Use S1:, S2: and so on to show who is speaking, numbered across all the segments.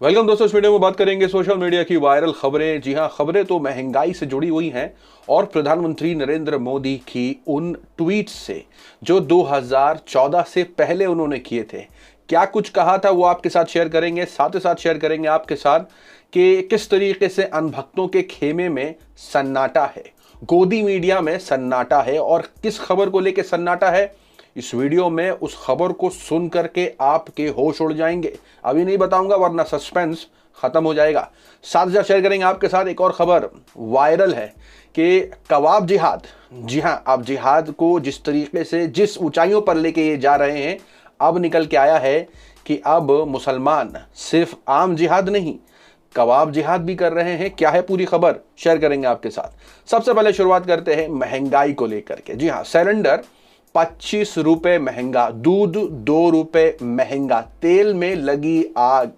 S1: Welcome दोस्तों, इस video में बात करेंगे सोशल मीडिया की वायरल खबरें। जी हां, खबरें तो महंगाई से जुड़ी हुई हैं और प्रधानमंत्री नरेंद्र मोदी की उन ट्वीट्स से जो 2014 से पहले उन्होंने किए थे। क्या कुछ कहा था वो आपके साथ शेयर करेंगे। साथ ही साथ शेयर करेंगे आपके साथ कि किस तरीके से अनभक्तों के खेमे में सन्नाटा है, गोदी मीडिया में सन्नाटा है और किस खबर को लेकर सन्नाटा है। इस वीडियो में उस खबर को सुन करके आपके होश उड़ जाएंगे। अभी नहीं बताऊंगा वरना सस्पेंस खत्म हो जाएगा। साथ साथ शेयर करेंगे आपके साथ एक और खबर वायरल है कि कबाब जिहाद। जी हां, अब जिहाद को जिस तरीके से जिस ऊंचाइयों पर लेके ये जा रहे हैं, अब निकल के आया है कि अब मुसलमान सिर्फ आम जिहाद नहीं, कबाब जिहाद भी कर रहे हैं। क्या है पूरी खबर, शेयर करेंगे आपके साथ। सबसे पहले शुरुआत करते हैं महंगाई को लेकर के। जी हां, सिलेंडर 25 रुपए महंगा, दूध 2 रुपए महंगा, तेल में लगी आग,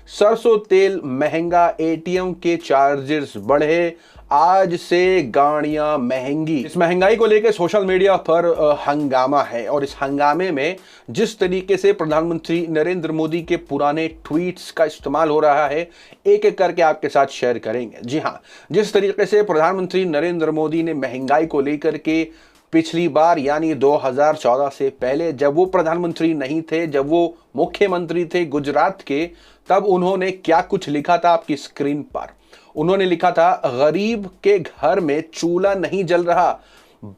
S1: सरसों तेल महंगा, एटीएम के चार्जेस बढ़े, आज से गाड़ियां महंगी। इस महंगाई को लेकर सोशल मीडिया पर हंगामा है और इस हंगामे में जिस तरीके से प्रधानमंत्री नरेंद्र मोदी के पुराने ट्वीट्स का इस्तेमाल हो रहा है, एक एक करके आपके साथ शेयर करेंगे। जी हां, जिस तरीके से प्रधानमंत्री नरेंद्र मोदी ने महंगाई को लेकर के पिछली बार यानी 2014 से पहले जब वो प्रधानमंत्री नहीं थे, जब वो मुख्यमंत्री थे गुजरात के, तब उन्होंने क्या कुछ लिखा था आपकी स्क्रीन पर। उन्होंने लिखा था, गरीब के घर में चूल्हा नहीं जल रहा,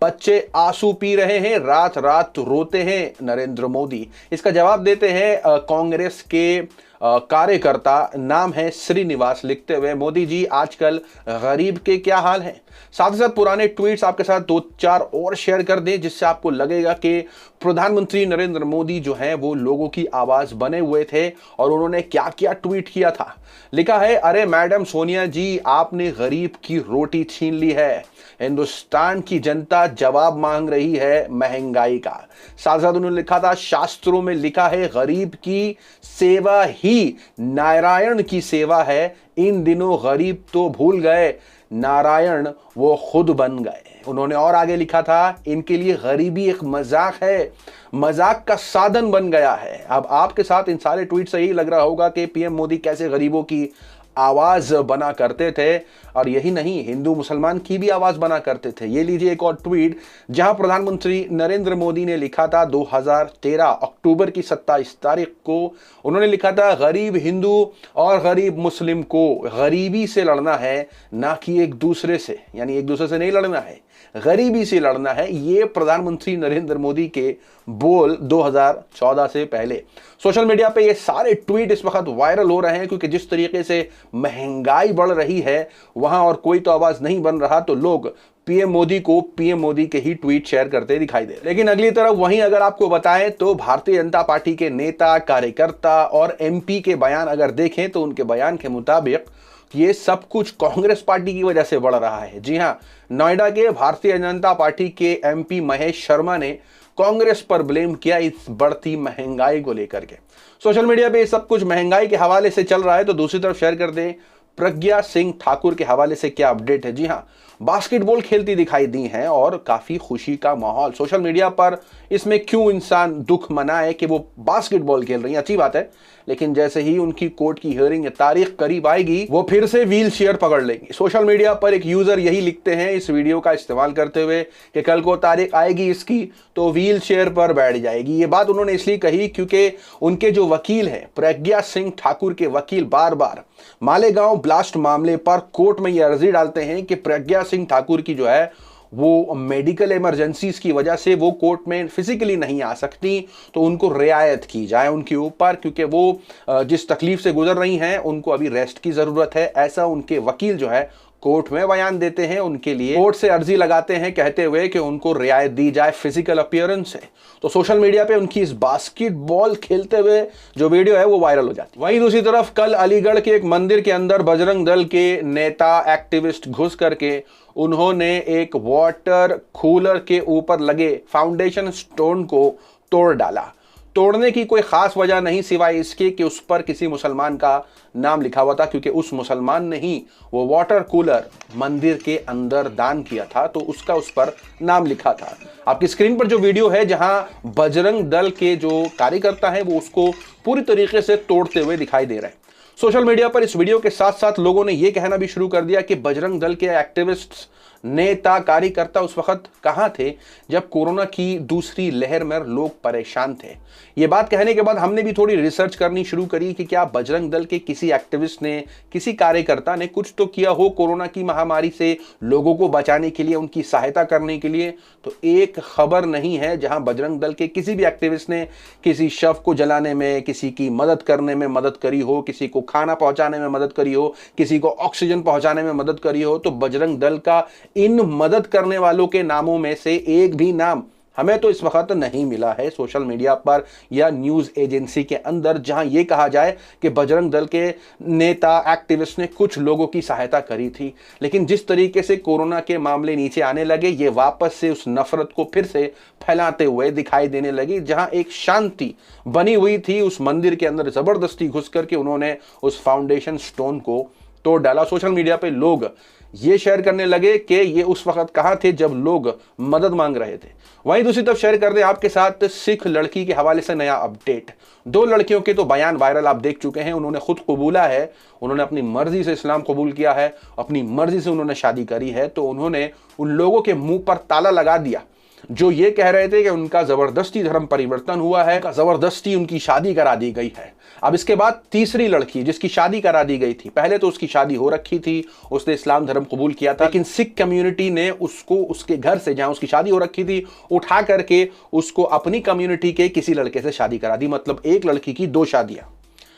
S1: बच्चे आंसू पी रहे हैं, रात रात रोते हैं नरेंद्र मोदी। इसका जवाब देते हैं कांग्रेस के कार्यकर्ता, नाम है श्रीनिवास, लिखते हुए, मोदी जी आजकल गरीब के क्या हाल है। साथ ही साथ पुराने ट्वीट्स आपके साथ 2-4 और शेयर कर दें जिससे आपको लगेगा कि प्रधानमंत्री नरेंद्र मोदी जो हैं वो लोगों की आवाज बने हुए थे और उन्होंने क्या क्या ट्वीट किया था। लिखा है, अरे मैडम सोनिया जी, आपने गरीब की रोटी छीन ली है, हिंदुस्तान की जनता जवाब मांग रही है महंगाई का। साथ साथ उन्होंने लिखा था, शास्त्रों में लिखा है गरीब की सेवा ही नारायण की सेवा है, इन दिनों गरीब तो भूल गए, नारायण वो खुद बन गए। उन्होंने और आगे लिखा था, इनके लिए गरीबी एक मजाक है, मजाक का साधन बन गया है। अब आपके साथ इन सारे ट्वीट से यही लग रहा होगा कि पीएम मोदी कैसे गरीबों की आवाज बना करते थे, और यही नहीं, हिंदू मुसलमान की भी आवाज बना करते थे। ये लीजिए एक और ट्वीट जहां प्रधानमंत्री नरेंद्र मोदी ने लिखा था 2013 अक्टूबर की 27 तारीख को, उन्होंने लिखा था, गरीब हिंदू और गरीब मुस्लिम को गरीबी से लड़ना है, ना कि एक दूसरे से, यानी एक दूसरे से नहीं लड़ना है, गरीबी से लड़ना है। ये प्रधानमंत्री नरेंद्र मोदी के बोल 2014 से पहले। सोशल मीडिया पे ये सारे ट्वीट इस वक्त वायरल हो रहे हैं क्योंकि जिस तरीके से महंगाई बढ़ रही है वहां और कोई तो आवाज नहीं बन रहा, तो लोग पीएम मोदी को पीएम मोदी के ही ट्वीट शेयर करते दिखाई दे। लेकिन अगली तरफ वहीं अगर आपको बताएं तो भारतीय जनता पार्टी के नेता, कार्यकर्ता और एमपी के बयान अगर देखें तो उनके बयान के मुताबिक ये सब कुछ कांग्रेस पार्टी की वजह से बढ़ रहा है। जी हां, नोएडा के भारतीय जनता पार्टी के एमपी महेश शर्मा ने कांग्रेस पर ब्लेम किया इस बढ़ती महंगाई को लेकर के। सोशल मीडिया पे ये सब कुछ महंगाई के हवाले से चल रहा है, तो दूसरी तरफ शेयर कर दें प्रज्ञा सिंह ठाकुर के हवाले से क्या अपडेट है। जी हां, बास्केटबॉल खेलती दिखाई दी हैं और काफी खुशी का माहौल सोशल मीडिया पर। इसमें क्यों इंसान दुख मनाए कि वो बास्केटबॉल खेल रही हैं, अच्छी बात है, लेकिन जैसे ही उनकी कोर्ट की हियरिंग तारीख करीब आएगी वो फिर से व्हील चेयर पकड़ लेंगी। सोशल मीडिया पर एक यूजर यही लिखते हैं इस वीडियो का इस्तेमाल करते हुए कि कल को तारीख आएगी इसकी तो व्हील चेयर पर बैठ जाएगी। ये बात उन्होंने इसलिए कही क्योंकि उनके जो वकील हैं प्रज्ञा सिंह ठाकुर के वकील बार बार मालेगांव ब्लास्ट मामले पर कोर्ट में यह अर्जी डालते हैं कि प्रज्ञा सिंह ठाकुर की जो है वो मेडिकल इमरजेंसीज की वजह से वो कोर्ट में फिजिकली नहीं आ सकती, तो उनको रियायत की जाए उनके ऊपर, क्योंकि वो जिस तकलीफ से गुजर रही हैं उनको अभी रेस्ट की ज़रूरत है। ऐसा उनके वकील जो है कोर्ट में बयान देते हैं, उनके लिए कोर्ट से अर्जी लगाते हैं कहते हुए कि उनको रियायत दी जाए फिजिकल अपीयरेंस से। तो सोशल मीडिया पे उनकी इस बास्केटबॉल खेलते हुए जो वीडियो है वो वायरल हो जाती है। वहीं दूसरी तरफ कल अलीगढ़ के एक मंदिर के अंदर बजरंग दल के नेता एक्टिविस्ट घुस करके उन्होंने एक वाटर कूलर के ऊपर लगे फाउंडेशन स्टोन को तोड़ डाला। तोड़ने की कोई खास वजह नहीं सिवाय इसके कि उस पर किसी मुसलमान का नाम लिखा हुआ था, क्योंकि उस मुसलमान ने ही वो वाटर कूलर मंदिर के अंदर दान किया था, तो उसका उस पर नाम लिखा था। आपकी स्क्रीन पर जो वीडियो है जहां बजरंग दल के जो कार्यकर्ता हैं वो उसको पूरी तरीके से तोड़ते हुए दिखाई दे रहे हैं। सोशल मीडिया पर इस वीडियो के साथ साथ लोगों ने यह कहना भी शुरू कर दिया कि बजरंग दल के एक्टिविस्ट्स, नेता, कार्यकर्ता उस वक्त कहां थे जब कोरोना की दूसरी लहर में लोग परेशान थे। यह बात कहने के बाद हमने भी थोड़ी रिसर्च करनी शुरू करी कि क्या बजरंग दल के किसी एक्टिविस्ट ने, किसी कार्यकर्ता ने कुछ तो किया हो कोरोना की महामारी से लोगों को बचाने के लिए, उनकी सहायता करने के लिए। तो एक खबर नहीं है जहां बजरंग दल के किसी भी एक्टिविस्ट ने किसी शव को जलाने में, किसी की मदद करने में मदद करी हो, किसी को खाना पहुंचाने में मदद करी हो, किसी को ऑक्सीजन पहुंचाने में मदद करी हो। तो बजरंग दल का इन मदद करने वालों के नामों में से एक भी नाम हमें तो इस वक्त नहीं मिला है सोशल मीडिया पर या न्यूज एजेंसी के अंदर, जहां यह कहा जाए कि बजरंग दल के नेता, एक्टिविस्ट ने कुछ लोगों की सहायता करी थी। लेकिन जिस तरीके से कोरोना के मामले नीचे आने लगे, ये वापस से उस नफरत को फिर से फैलाते हुए दिखाई देने लगी। जहां एक शांति बनी हुई थी उस मंदिर के अंदर, जबरदस्ती घुस करके उन्होंने उस फाउंडेशन स्टोन को तोड़ डाला। सोशल मीडिया पे लोग ये शेयर करने लगे कि ये उस वक्त कहां थे जब लोग मदद मांग रहे थे। वहीं दूसरी तरफ शेयर कर दें आपके साथ सिख लड़की के हवाले से नया अपडेट। 2 लड़कियों के तो बयान वायरल आप देख चुके हैं। उन्होंने खुद कबूला है, उन्होंने अपनी मर्जी से इस्लाम कबूल किया है, अपनी मर्जी से उन्होंने शादी करी है। तो उन्होंने उन लोगों के मुंह पर ताला लगा दिया जो ये कह रहे थे कि उनका जबरदस्ती धर्म परिवर्तन हुआ है, जबरदस्ती उनकी शादी करा दी गई है। अब इसके बाद तीसरी लड़की जिसकी शादी करा दी गई थी, पहले तो उसकी शादी हो रखी थी, उसने इस्लाम धर्म कबूल किया था, लेकिन सिख कम्युनिटी ने उसको उसके घर से जहां उसकी शादी हो रखी थी उठा करके उसको अपनी कम्युनिटी के किसी लड़के से शादी करा दी। मतलब एक लड़की की 2 शादियां।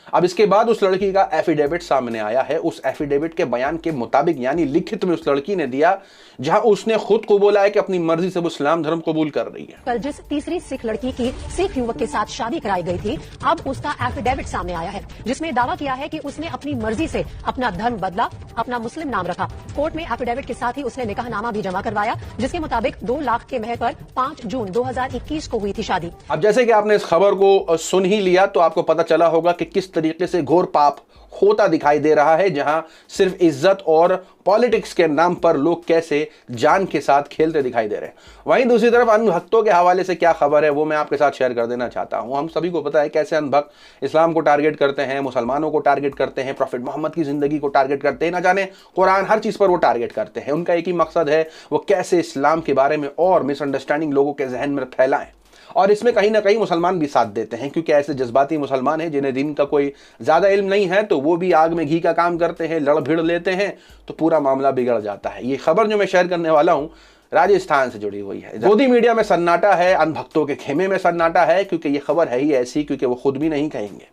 S1: अब इसके बाद उस लड़की का एफिडेविट सामने आया है। उस एफिडेविट के बयान के मुताबिक, यानी लिखित में उस लड़की ने दिया, जहां उसने खुद को बोला है कि अपनी मर्जी से वो इस्लाम धर्म कबूल कर रही है।
S2: कल जिस तीसरी सिख लड़की की सिख युवक के साथ शादी कराई गई थी, अब उसका एफिडेविट सामने आया है, जिसमें दावा किया है कि उसने अपनी मर्जी से अपना धर्म बदला, अपना मुस्लिम नाम रखा। कोर्ट में एफिडेविट के साथ ही उसने निकाहनामा भी जमा करवाया, जिसके मुताबिक 2 लाख के महर पर 5 जून 2021 को हुई थी शादी।
S1: अब जैसे कि आपने इस खबर को सुन ही लिया तो आपको पता चला होगा कि किस तरीके से घोर पाप होता दिखाई दे रहा है, जहां सिर्फ इज्जत और पॉलिटिक्स के नाम पर लोग कैसे जान के साथ खेलते दिखाई दे रहे हैं। वहीं दूसरी तरफ अन्य भक्तों के हवाले से क्या खबर है वो मैं आपके साथ शेयर कर देना चाहता हूं। हम सभी को पता है कैसे अन्य भक्त इस्लाम को टारगेट करते हैं, मुसलमानों को टारगेट करते हैं, प्रॉफिट मोहम्मद की जिंदगी को टारगेट करते हैं, ना जाने कुरान, हर चीज पर वो टारगेट करते हैं। उनका एक ही मकसद है, वो कैसे इस्लाम के बारे में और मिसअंडरस्टैंडिंग लोगों के जहन में फैलाएं। और इसमें कहीं ना कहीं मुसलमान भी साथ देते हैं, क्योंकि ऐसे जज्बाती मुसलमान हैं जिन्हें दिन का कोई ज़्यादा इल्म नहीं है, तो वो भी आग में घी का काम करते हैं, लड़ भिड़ लेते हैं, तो पूरा मामला बिगड़ जाता है। ये खबर जो मैं शेयर करने वाला हूँ राजस्थान से जुड़ी हुई है। गोदी मीडिया में सन्नाटा है, अनभक्तों के खेमे में सन्नाटा है, क्योंकि ये खबर है ही ऐसी, क्योंकि वो खुद भी नहीं कहेंगे।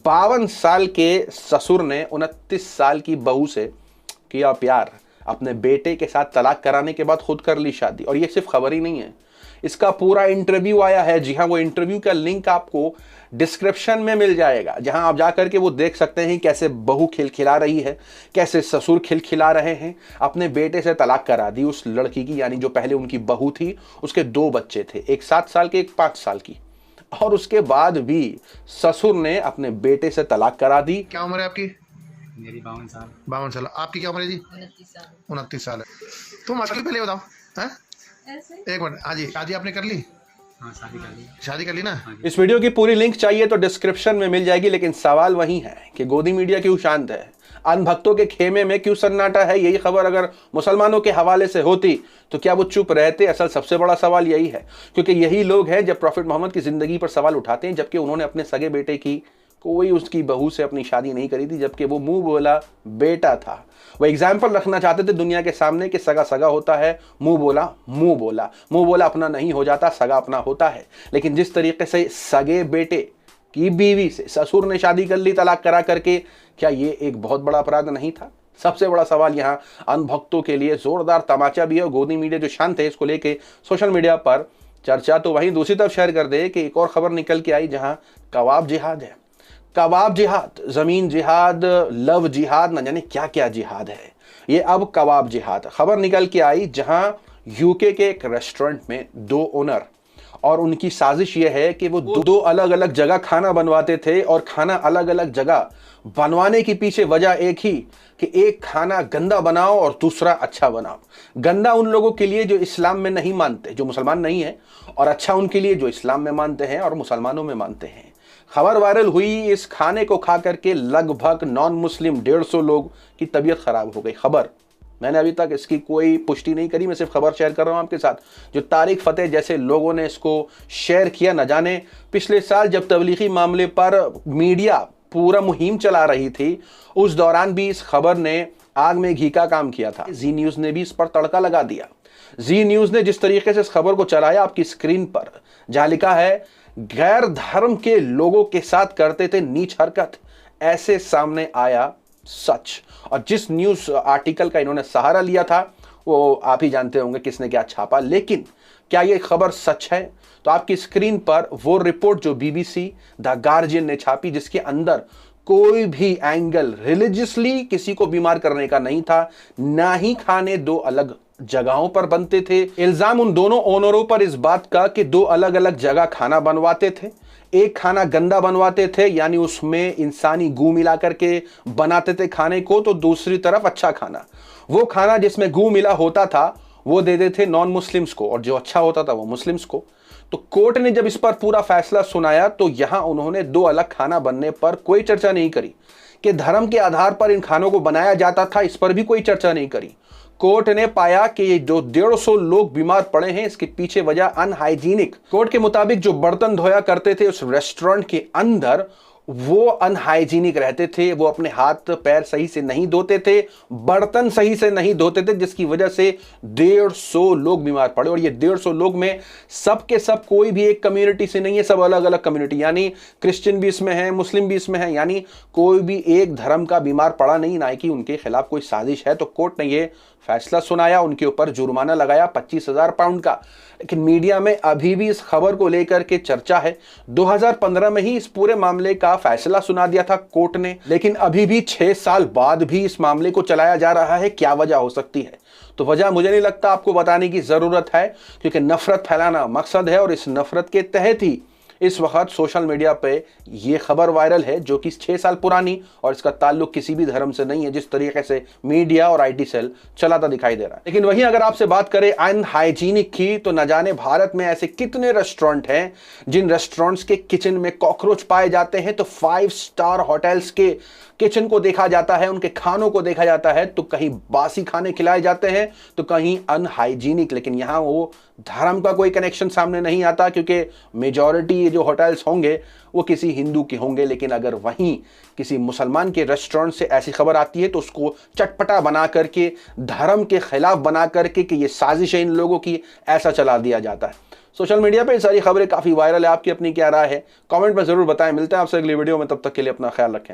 S1: 52 साल के ससुर ने 29 साल की बहू से किया प्यार, अपने बेटे के साथ तलाक कराने के बाद खुद कर ली शादी। और ये सिर्फ खबर ही नहीं है, इसका पूरा इंटरव्यू आया है। जी हाँ, वो इंटरव्यू का लिंक आपको डिस्क्रिप्शन में मिल जाएगा, जहां आप जाकर के वो देख सकते हैं कैसे बहू खिलखिला रही है, कैसे ससुर खिलखिला रहे हैं। अपने बेटे से तलाक करा दी उस लड़की की, यानी जो पहले उनकी बहू थी। उसके 2 बच्चे थे, एक 7 साल के, एक 5 साल की। और उसके बाद भी ससुर ने अपने बेटे से तलाक करा दी।
S3: क्या उम्र है आपकी?
S4: मेरी 52 साल।
S3: 52 साल। आपकी क्या उम्र है जी? 29 साल है। तुम असल पहले बताओ हैं? एक मिनट। हाँ जी, शादी आपने कर ली?
S4: हाँ, शादी कर ली।
S3: शादी कर ली ना?
S1: इस वीडियो की पूरी लिंक चाहिए तो डिस्क्रिप्शन में मिल जाएगी। लेकिन सवाल वही है कि गोदी मीडिया क्यों शांत है, अनभक्तों के खेमे में क्यों सन्नाटा है। यही खबर अगर मुसलमानों के हवाले से होती तो क्या वो चुप रहते? असल सबसे बड़ा सवाल यही है, क्योंकि यही लोग हैं जब प्रॉफिट मोहम्मद की जिंदगी पर सवाल उठाते हैं, जबकि उन्होंने अपने सगे बेटे की कोई उसकी बहू से अपनी शादी नहीं करी थी, जबकि वो मुंह बोला बेटा था। वो एग्जाम्पल रखना चाहते थे दुनिया के सामने कि सगा सगा होता है, मुंह बोला मुंह बोला, मुंह बोला अपना नहीं हो जाता, सगा अपना होता है। लेकिन जिस तरीके से सगे बेटे की बीवी से ससुर ने शादी कर ली तलाक करा करके, क्या ये एक बहुत बड़ा अपराध नहीं था? सबसे बड़ा सवाल यहाँ अनभक्तों के लिए जोरदार तमाचा भी है। गोदी मीडिया जो शांत है, इसको लेके सोशल मीडिया पर चर्चा। तो वहीं दूसरी तरफ शेयर कर दे कि एक और खबर निकल के आई, जहां कबाब जिहाद है। कबाब जिहाद, जमीन जिहाद, लव जिहाद, न जाने क्या क्या जिहाद है ये। अब कबाब जिहाद खबर निकल के आई, जहां यूके के एक रेस्टोरेंट में 2 ओनर, और उनकी साजिश ये है कि वो 2 अलग अलग जगह खाना बनवाते थे। और खाना अलग अलग जगह बनवाने की पीछे वजह एक ही कि एक खाना गंदा बनाओ और दूसरा अच्छा बनाओ। गंदा उन लोगों के लिए जो इस्लाम में नहीं मानते, जो मुसलमान नहीं है, और अच्छा उनके लिए जो इस्लाम में मानते हैं और मुसलमानों में मानते हैं। खबर वायरल हुई, इस खाने को खा करके लगभग नॉन मुस्लिम 150 लोग की तबीयत खराब हो गई। खबर मैंने अभी तक इसकी कोई पुष्टि नहीं करी, मैं सिर्फ खबर शेयर कर रहा हूं आपके साथ। जो तारिक फतेह जैसे लोगों ने इसको शेयर किया, न जाने पिछले साल जब तबलीगी मामले पर मीडिया पूरा मुहिम चला रही थी, उस दौरान भी इस खबर ने आग में घी का काम किया था। जी न्यूज ने भी इस पर तड़का लगा दिया। जी न्यूज ने जिस तरीके से इस खबर को चलाया, आपकी स्क्रीन पर जहां लिखा है गैर धर्म के लोगों के साथ करते थे नीच हरकत, ऐसे सामने आया सच। और जिस न्यूज आर्टिकल का इन्होंने सहारा लिया था वो आप ही जानते होंगे किसने क्या छापा। लेकिन क्या ये खबर सच है? तो आपकी स्क्रीन पर वो रिपोर्ट जो बीबीसी द गार्जियन ने छापी, जिसके अंदर कोई भी एंगल रिलीजियसली किसी को बीमार करने का नहीं था, ना ही खाने दो अलग जगहों पर बनते थे। इल्जाम उन दोनों ओनरों पर इस बात का कि दो अलग अलग जगह खाना बनवाते थे। एक खाना गंदा बनवाते थे, यानी उसमें इंसानी गू मिला करके बनाते थे खाने को, तो दूसरी तरफ अच्छा खाना, वो खाना जिसमें गू मिला होता था वो दे देते थे नॉन मुस्लिम्स को, और जो अच्छा होता था वो मुस्लिम्स को। तो कोर्ट ने जब इस पर पूरा फैसला सुनाया तो यहां उन्होंने दो अलग खाना बनने पर कोई चर्चा नहीं करी कि धर्म के आधार पर इन खानों को बनाया जाता था, इस पर भी कोई चर्चा नहीं करी। कोर्ट ने पाया कि ये जो 150 लोग बीमार पड़े हैं, इसके पीछे वजह अनहाइजीनिक। कोर्ट के मुताबिक जो बर्तन धोया करते थे उस रेस्टोरेंट के अंदर, वो अनहाइजीनिक रहते थे। वो अपने हाथ पैर सही से नहीं धोते थे, बर्तन सही से नहीं धोते थे, जिसकी वजह से 150 लोग बीमार पड़े। और ये 150 लोग में सब के सब कोई भी एक कम्युनिटी से नहीं है, सब अलग अलग कम्युनिटी, यानी क्रिश्चियन भी इसमें है, मुस्लिम भी इसमें है, यानी कोई भी एक धर्म का बीमार पड़ा नहीं, ना कि उनके खिलाफ कोई साजिश है। तो कोर्ट ने ये फैसला सुनाया, उनके ऊपर जुर्माना लगाया 25,000 पाउंड का। लेकिन मीडिया में अभी भी इस खबर को लेकर के चर्चा है। 2015 में ही इस पूरे मामले का फैसला सुना दिया था कोर्ट ने, लेकिन अभी भी 6 साल बाद भी इस मामले को चलाया जा रहा है। क्या वजह हो सकती है? तो वजह मुझे नहीं लगता आपको बताने की जरूरत है, क्योंकि नफरत फैलाना मकसद है, और इस नफरत के तहत ही इस वक्त सोशल मीडिया पे ये खबर वायरल है, जो कि 6 साल पुरानी, और इसका ताल्लुक किसी भी धर्म से नहीं है, जिस तरीके से मीडिया और आईटी सेल चलाता दिखाई दे रहा है। लेकिन वहीं अगर आपसे बात करें अनहाइजीनिक की, तो न जाने भारत में ऐसे कितने रेस्टोरेंट हैं जिन रेस्टोरेंट्स के किचन में कॉकरोच पाए जाते हैं। तो 5 स्टार होटल्स के किचन को देखा जाता है, उनके खानों को देखा जाता है, तो कहीं बासी खाने खिलाए जाते हैं तो कहीं अनहाइजीनिक। लेकिन यहां वो धर्म का कोई कनेक्शन सामने नहीं आता, क्योंकि मेजॉरिटी ये जो होटल्स होंगे वो किसी हिंदू के होंगे। लेकिन अगर वहीं किसी मुसलमान के रेस्टोरेंट से ऐसी खबर आती है तो उसको चटपटा बना करके, धर्म के खिलाफ बना करके कि ये साजिश है इन लोगों की, ऐसा चला दिया जाता है। सोशल मीडिया पे ये सारी खबरें काफी वायरल है। आपकी अपनी क्या राय है? कमेंट में जरूर बताएं। मिलते हैं आपसे अगली वीडियो में, तब तक के लिए अपना ख्याल रखें।